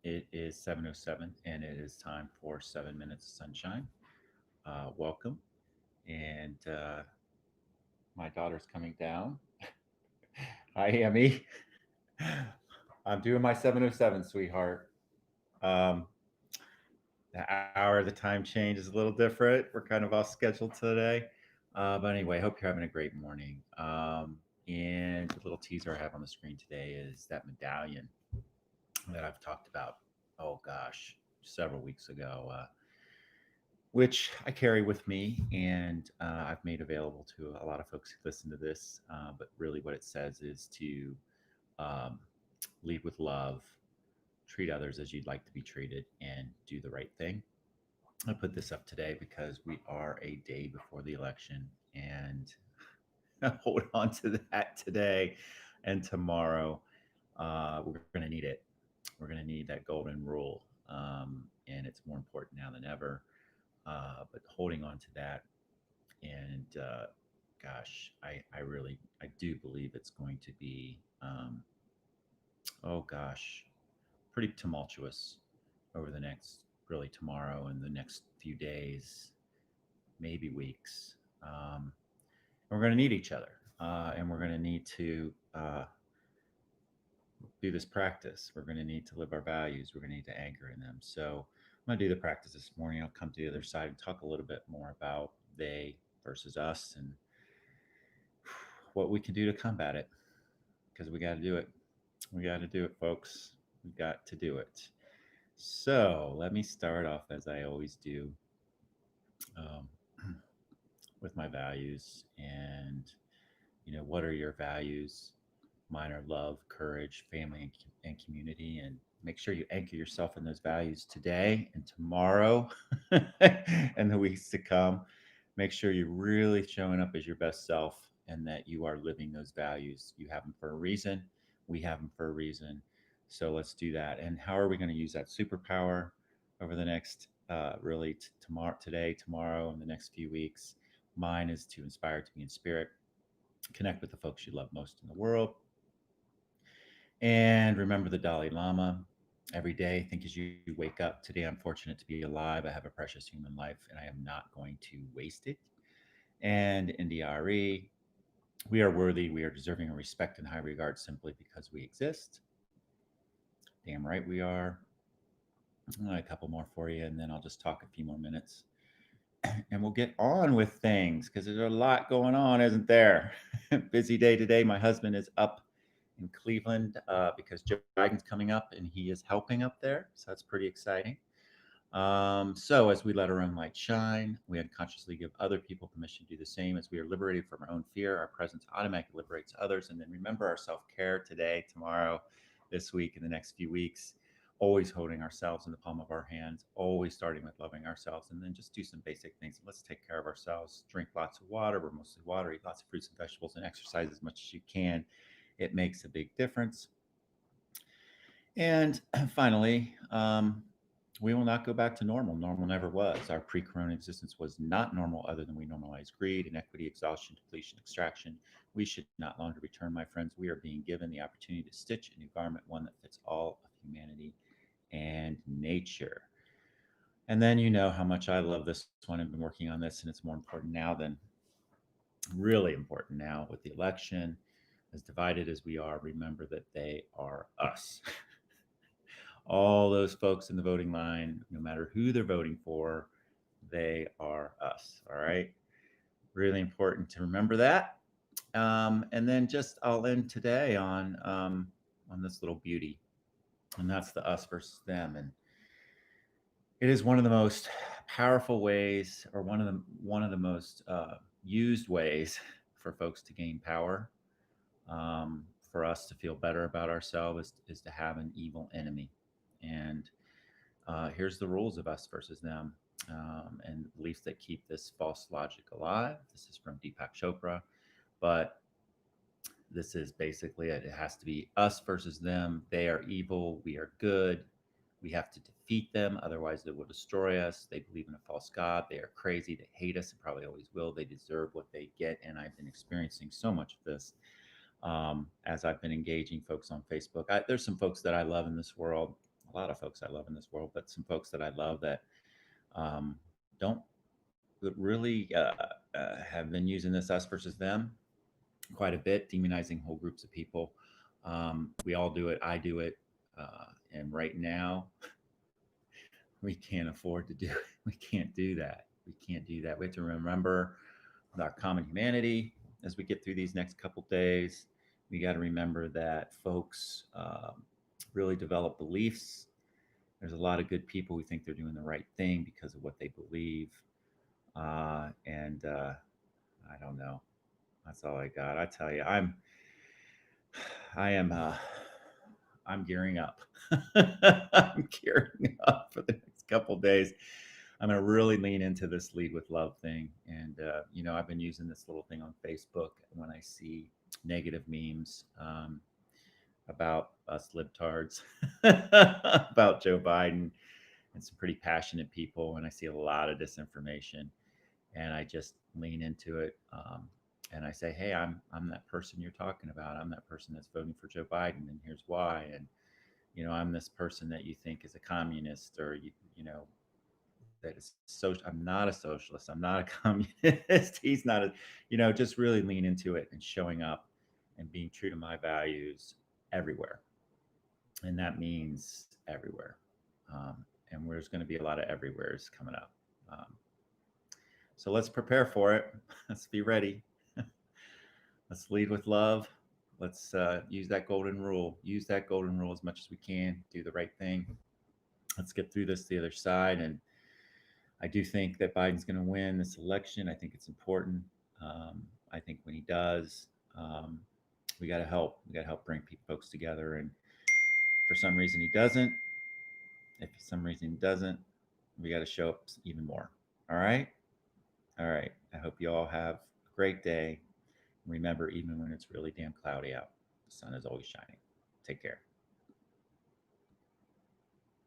It is 7:07 and it is time for 7 minutes of sunshine. Welcome. And my daughter's coming down. Hi, Amy. I'm doing my 7:07, sweetheart. Um, the hour, the time change is a little different. We're kind of off schedule today. But anyway, hope you're having a great morning. And the little teaser I have on the screen today is that medallion that I've talked about, oh gosh, several weeks ago. Which I carry with me and I've made available to a lot of folks who listen to this. But really, what it says is to um, lead with love, treat others as you'd like to be treated, and do the right thing. I put this up today because we are a day before the election, and hold on to that today and tomorrow. We're going to need it. We're going to need that golden rule, and it's more important now than ever. But holding on to that and gosh, I really I do believe it's going to be oh gosh, pretty tumultuous over the next really tomorrow and the next few days, maybe weeks. We're going to need each other, and we're going to need to do this practice. We're going to need to live our values. We're going to need to anchor in them. So I'm going to do the practice this morning. I'll come to the other side and talk a little bit more about they versus us and what we can do to combat it because we got to do it. We got to do it, folks. We got to do it. So let me start off as I always do um, with my values. And, what are your values? Mine are love, courage, family, and community. And make sure you anchor yourself in those values today and tomorrow and the weeks to come. Make sure you're really showing up as your best self and that you are living those values. You have them for a reason. We have them for a reason. So let's do that. And how are we going to use that superpower over the next really tomorrow, today, tomorrow, and the next few weeks? Mine is to inspire to be in spirit, connect with the folks you love most in the world, and remember the Dalai Lama every day. Think as you wake up. Today, I'm fortunate to be alive. I have a precious human life, and I am not going to waste it. And in DRE, we are worthy, we are deserving of respect and high regard simply because we exist. Damn right we are. A couple more for you, and then I'll just talk a few more minutes. And we'll get on with things because there's a lot going on, isn't there? Busy day today. My husband is up in Cleveland because Joe Biden's coming up and he is helping up there. So that's pretty exciting. So, as we let our own light shine, we unconsciously give other people permission to do the same. As we are liberated from our own fear, our presence automatically liberates others. And then remember our self care today, tomorrow, this week, and the next few weeks. Always holding ourselves in the palm of our hands, always starting with loving ourselves, and then just do some basic things. Let's take care of ourselves, drink lots of water. We're mostly water, eat lots of fruits and vegetables, and exercise as much as you can. It makes a big difference. And finally, we will not go back to normal. Normal never was. Our pre corona existence was not normal, other than we normalized greed, inequity, exhaustion, depletion, extraction. We should not longer return, my friends. We are being given the opportunity to stitch a new garment, one that fits all of humanity and nature. And then you know how much I love this one. I've been working on this, and it's more important now than really important now with the election. As divided as we are, remember that they are us. All those folks in the voting line, no matter who they're voting for, they are us. All right. Really important to remember that. And then just I'll end today on this little beauty, and that's the us versus them. And it is one of the most powerful ways, or one of the most used ways for folks to gain power. For us to feel better about ourselves is to have an evil enemy. And here's the rules of us versus them, and beliefs that keep this false logic alive. This is from Deepak Chopra, but this is basically it. It has to be us versus them. They are evil. We are good. We have to defeat them, otherwise, they will destroy us. They believe in a false God. They are crazy. They hate us and probably always will. They deserve what they get. And I've been experiencing so much of this as I've been engaging folks on Facebook. There's some folks that I love in this world. a lot of folks I love in this world, but some folks that I love that don't that really have been using this us versus them quite a bit, demonizing whole groups of people. We all do it. I do it. And right now, we can't afford to do it. We can't do that. We can't do that. We have to remember our common humanity as we get through these next couple days. We got to remember that folks really develop beliefs. There's a lot of good people who think they're doing the right thing because of what they believe. And I don't know. That's all I got. I tell you, I am, I'm gearing up. I'm gearing up for the next couple days. I'm going to really lean into this lead with love thing. And, I've been using this little thing on Facebook when I see negative memes about us libtards, about Joe Biden and some pretty passionate people. And I see a lot of disinformation and I just lean into it. And I say, hey, I'm that person you're talking about. I'm that person that's voting for Joe Biden, and here's why. And I'm this person that you think is a communist, or that is so. I'm not a socialist. I'm not a communist. He's not a. Just really lean into it and showing up and being true to my values everywhere, and that means everywhere. And there's going to be a lot of everywheres coming up. Um, so let's prepare for it. Let's be ready. Let's lead with love. Let's use that golden rule. Use that golden rule as much as we can. Do the right thing. Let's get through this to the other side. And I do think that Biden's going to win this election. I think it's important. I think when he does, we got to help. We got to help bring folks together. And for some reason he doesn't. If for some reason he doesn't, we got to show up even more. All right. All right. I hope you all have a great day. Remember, even when it's really damn cloudy out, the sun is always shining. Take care.